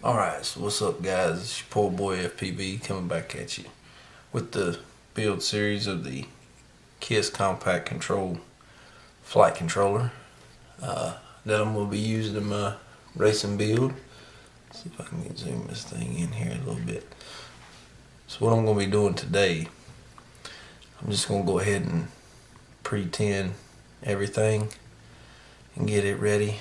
Alright, so what's up guys, it's your poor boy FPV coming back at you with the build series of the KISS Compact Control flight controller that I'm going to be using in my racing build. Let's see if I can zoom this thing in here a little bit. So what I'm going to be doing today, I'm just going to go ahead and pre-tin everything and get it ready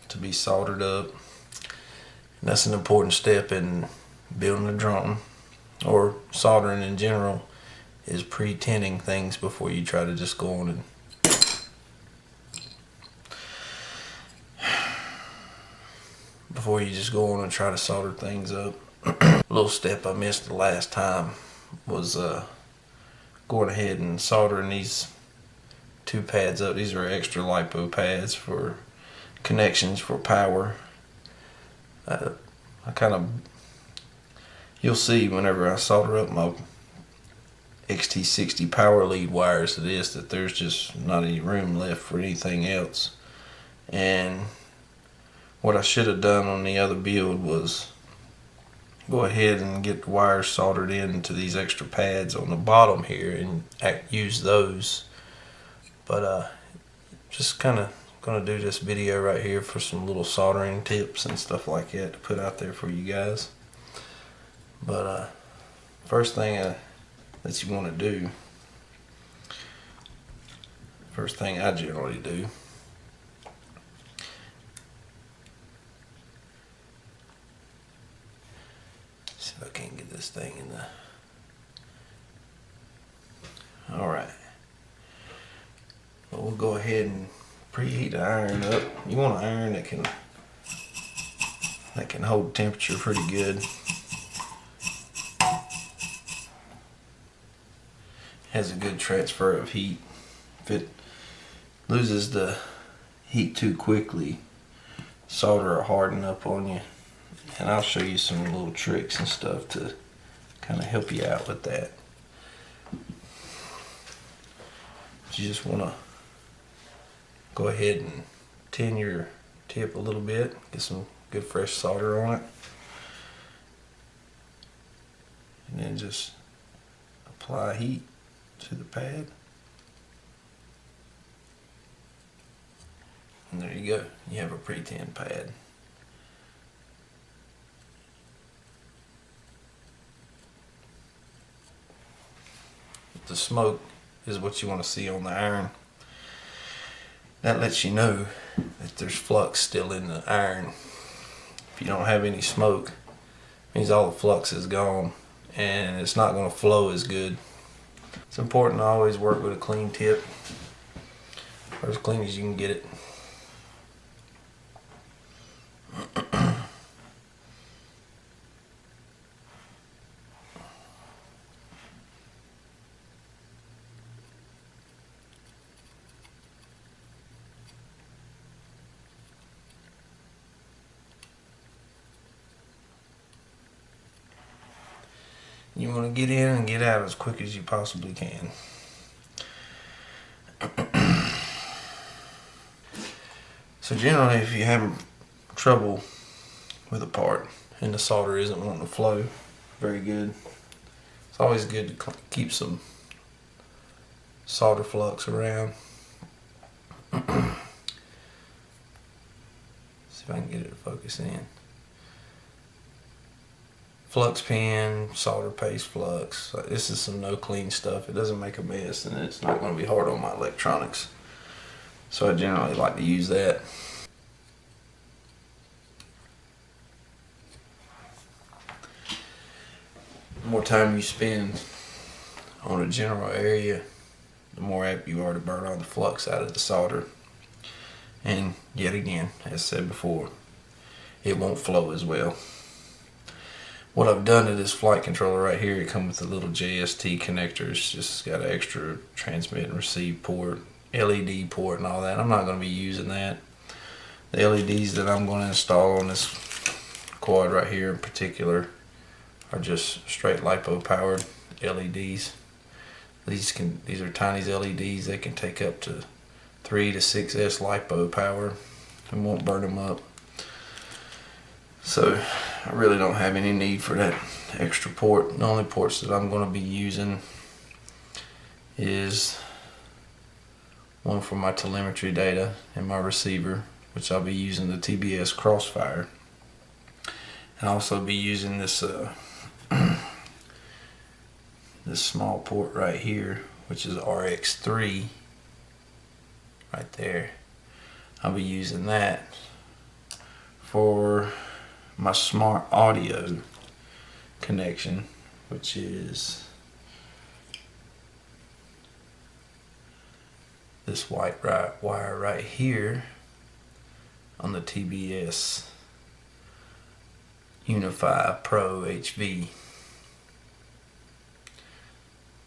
to be soldered up. And that's an important step in building a drone or soldering in general, is pre-tinning things before you try to just go on and try to solder things up. A little step I missed the last time was going ahead and soldering these two pads up. These are extra LiPo pads for connections for power. You'll see whenever I solder up my XT60 power lead wires to this that there's just not any room left for anything else. And what I should have done on the other build was go ahead and get the wires soldered into these extra pads on the bottom here and use those. But just kind of gonna do this video right here for some little soldering tips and stuff like that to put out there for you guys. But first thing that you want to do, first thing I generally do, see if I can get this thing in the, alright, well, we'll go ahead and preheat the iron up. You want an iron that can hold temperature pretty good. Has a good transfer of heat. If it loses the heat too quickly, solder will harden up on you. And I'll show you some little tricks and stuff to kind of help you out with that. But you just want to go ahead and tin your tip a little bit, get some good fresh solder on it, and then just apply heat to the pad, and there you go, you have a pre-tin pad. The smoke is what you want to see on the iron. That lets you know that there's flux still in the iron. If you don't have any smoke, it means all the flux is gone and it's not going to flow as good. It's important to always work with a clean tip, or as clean as you can get it. You want to get in and get out as quick as you possibly can. So generally, if you're having trouble with a part and the solder isn't wanting to flow very good, it's always good to keep some solder flux around. See if I can get it to focus in. Flux pen, solder paste flux. This is some no clean stuff. It doesn't make a mess, and it's not going to be hard on my electronics. So I generally like to use that. The more time you spend on a general area, the more apt you are to burn all the flux out of the solder. And yet again, as said before, it won't flow as well. What I've done to this flight controller right here, it comes with a little JST connector. It's just got an extra transmit and receive port, LED port and all that. I'm not going to be using that. The LEDs that I'm going to install on this quad right here in particular are just straight LiPo powered LEDs. These are tiny LEDs. They can take up to 3 to 6S LiPo power and won't burn them up. So I really don't have any need for that extra port. The only ports that I'm going to be using is one for my telemetry data and my receiver, which I'll be using the TBS Crossfire. And I'll also be using this this small port right here, which is RX3 right there. I'll be using that for my smart audio connection, which is this white wire right here on the TBS Unify Pro HV.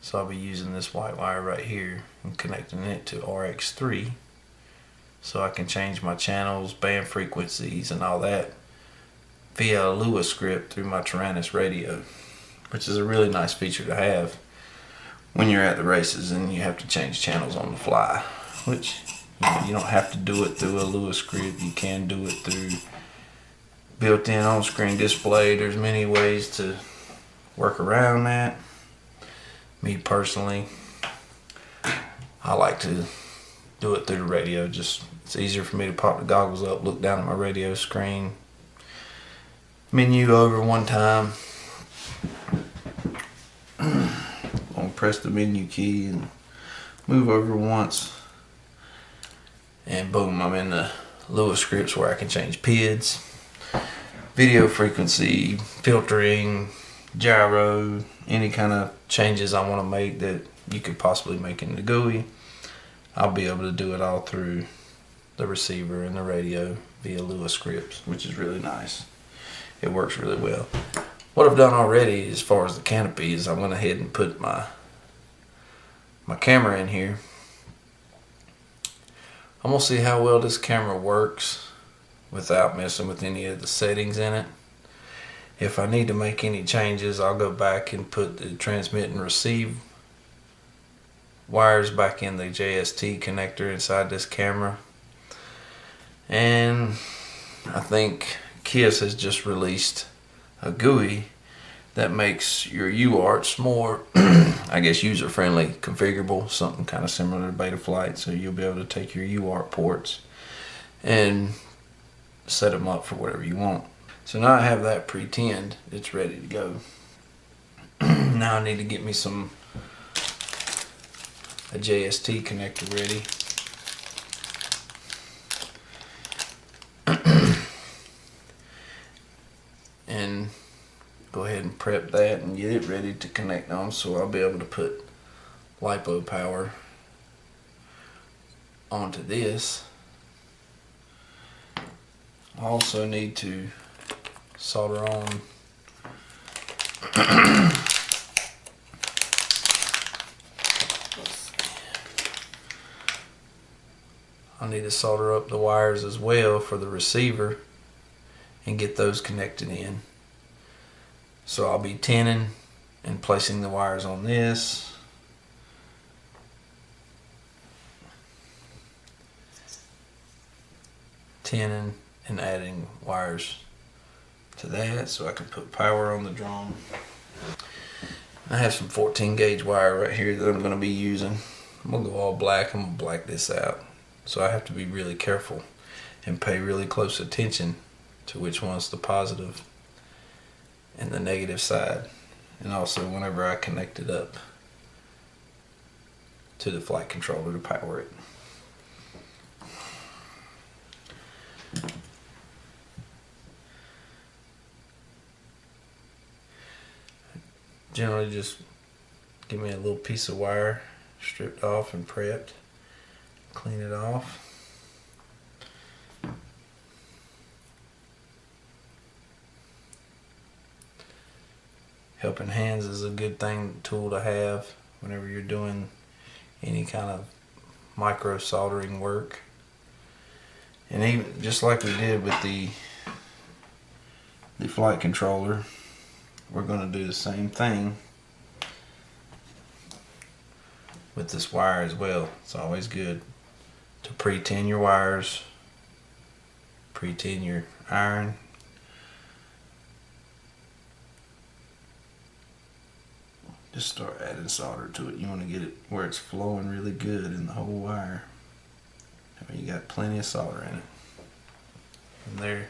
So I'll be using this white wire right here and connecting it to RX3 so I can change my channels, band frequencies and all that via a Lua script through my Taranis radio, which is a really nice feature to have when you're at the races and you have to change channels on the fly, which you don't have to do it through a Lua script. You can do it through built-in on-screen display. There's many ways to work around that. Me personally, I like to do it through the radio. Just it's easier for me to pop the goggles up, look down at my radio screen, menu over one time, I'll press the menu key and move over once, and boom, I'm in the Lua scripts where I can change PIDs, video frequency, filtering, gyro, any kind of changes I want to make that you could possibly make in the GUI. I'll be able to do it all through the receiver and the radio via Lua scripts, which is really nice. It works really well. What I've done already as far as the canopy is I went ahead and put my camera in here. I'm gonna see how well this camera works without messing with any of the settings in it. If I need to make any changes, I'll go back and put the transmit and receive wires back in the JST connector inside this camera. And I think KISS has just released a GUI that makes your UARTs more, I guess, user-friendly, configurable, something kind of similar to Betaflight. So you'll be able to take your UART ports and set them up for whatever you want. So now I have that pre-tinned, it's ready to go. Now I need to get me a JST connector ready. And go ahead and prep that and get it ready to connect on, so I'll be able to put LiPo power onto this. I also need to solder on I need to solder up the wires as well for the receiver and get those connected in. So I'll be tinning and placing the wires on this. Tinning and adding wires to that so I can put power on the drone. I have some 14 gauge wire right here that I'm going to be using. I'm going to go all black. I'm going to black this out. So I have to be really careful and pay really close attention to which one's the positive and the negative side. And also whenever I connect it up to the flight controller to power it. Generally just give me a little piece of wire stripped off and prepped. Clean it off. Helping hands is a good tool to have whenever you're doing any kind of micro soldering work. And even just like we did with the flight controller, we're going to do the same thing with this wire as well. It's always good to pre-tin your wires, pre-tin your iron. Just start adding solder to it. You want to get it where it's flowing really good in the whole wire. I mean, you got plenty of solder in it. And there.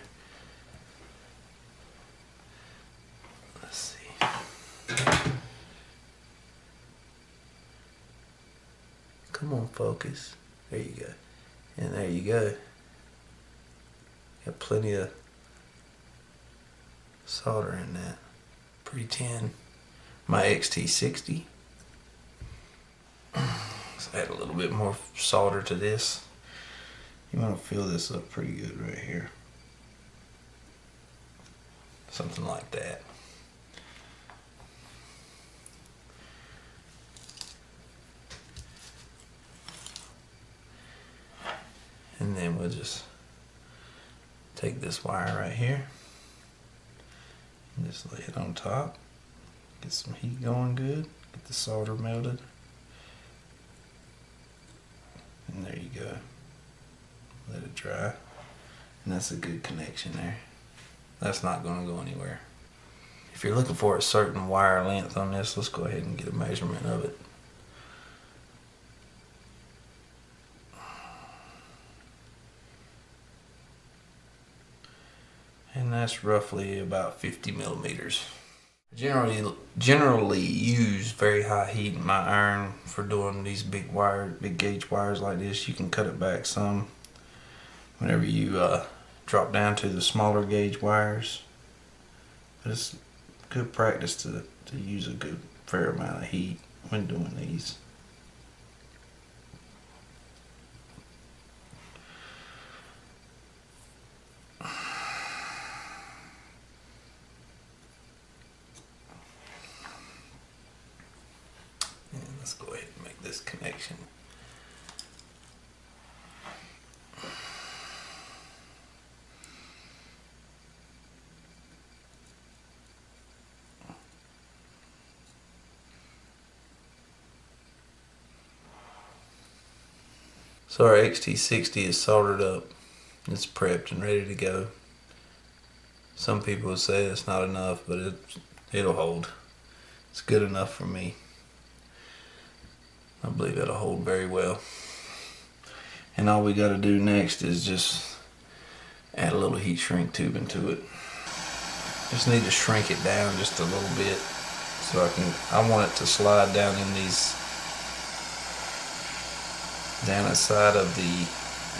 Let's see. Come on, focus. There you go. And there you go. Got plenty of solder in that. Pre-tin my XT60. Let's add a little bit more solder to this. You want to fill this up pretty good right here. Something like that. And then we'll just take this wire right here and just lay it on top. Get some heat going good. Get the solder melted. And there you go. Let it dry. And that's a good connection there. That's not going to go anywhere. If you're looking for a certain wire length on this, let's go ahead and get a measurement of it. And that's roughly about 50 millimeters. Generally use very high heat in my iron for doing these big gauge wires like this. You can cut it back some whenever you drop down to the smaller gauge wires. But it's good practice to use a good fair amount of heat when doing these. Let's go ahead and make this connection. So our XT60 is soldered up. It's prepped and ready to go. Some people would say it's not enough, but it'll hold. It's good enough for me. I believe it'll hold very well. And all we got to do next is just add a little heat shrink tubing to it. Just need to shrink it down just a little bit so I want it to slide down in down the side of the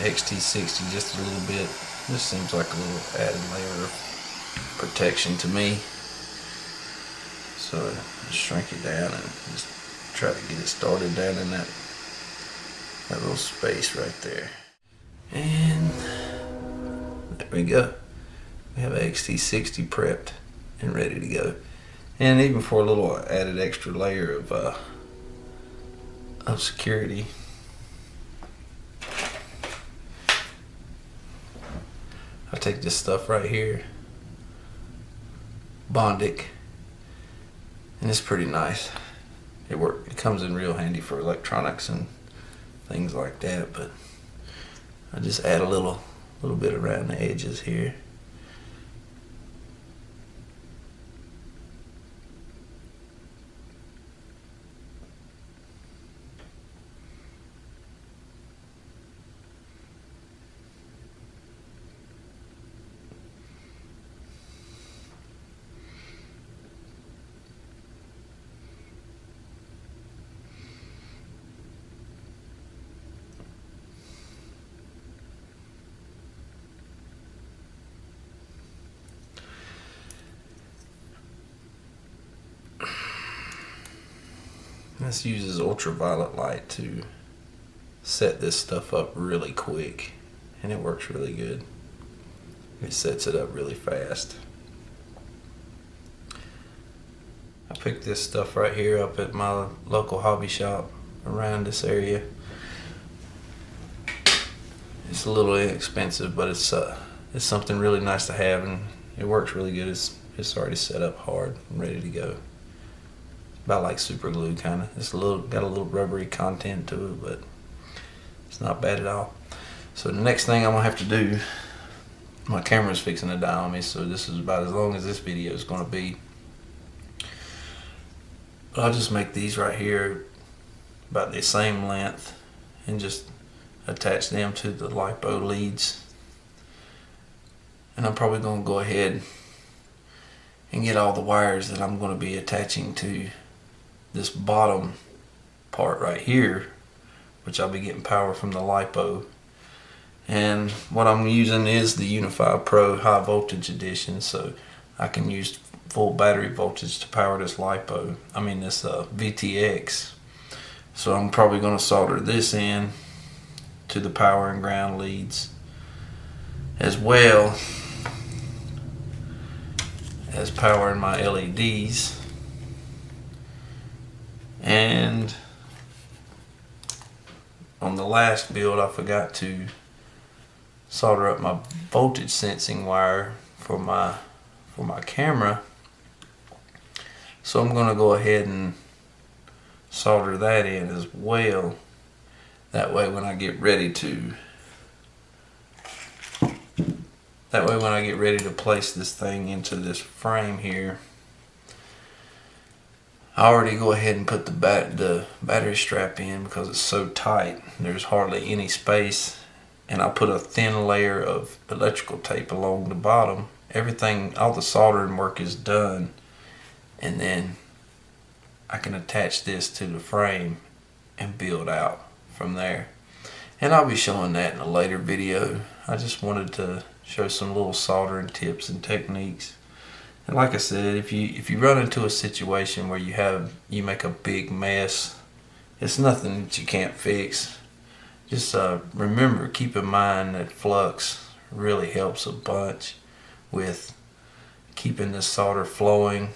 XT60 just a little bit. This seems like a little added layer of protection to me. So just shrink it down and just try to get it started down in that little space right there. And there we go. We have a XT60 prepped and ready to go. And even for a little added extra layer of security, I take this stuff right here, Bondic, and it's pretty nice. It comes in real handy for electronics and things like that, but I just add a little bit around the edges here. This uses ultraviolet light to set this stuff up really quick, and it works really good. It sets it up really fast. I picked this stuff right here up at my local hobby shop around this area. It's a little inexpensive, but it's something really nice to have, and it works really good. It's already set up hard and ready to go. About like super glue kind of. It's got a little rubbery content to it, but it's not bad at all. So the next thing I'm gonna have to do, my camera's fixing to die on me, so this is about as long as this video is gonna be. But I'll just make these right here about the same length and just attach them to the LiPo leads. And I'm probably gonna go ahead and get all the wires that I'm gonna be attaching to this bottom part right here, which I'll be getting power from the LiPo. And what I'm using is the UniFi Pro High Voltage Edition, so I can use full battery voltage to power this LiPo. This VTX. So I'm probably going to solder this in to the power and ground leads, as well as powering my LEDs. And on the last build, I forgot to solder up my voltage sensing wire for my camera, so I'm going to go ahead and solder that in as well. That way when I get ready to place this thing into this frame here, I already go ahead and put the battery strap in because it's so tight. There's hardly any space, and I put a thin layer of electrical tape along the bottom. Everything, all the soldering work is done, and then I can attach this to the frame and build out from there. And I'll be showing that in a later video. I just wanted to show some little soldering tips and techniques. And like I said, if you run into a situation where you make a big mess, it's nothing that you can't fix. Just remember, keep in mind that flux really helps a bunch with keeping the solder flowing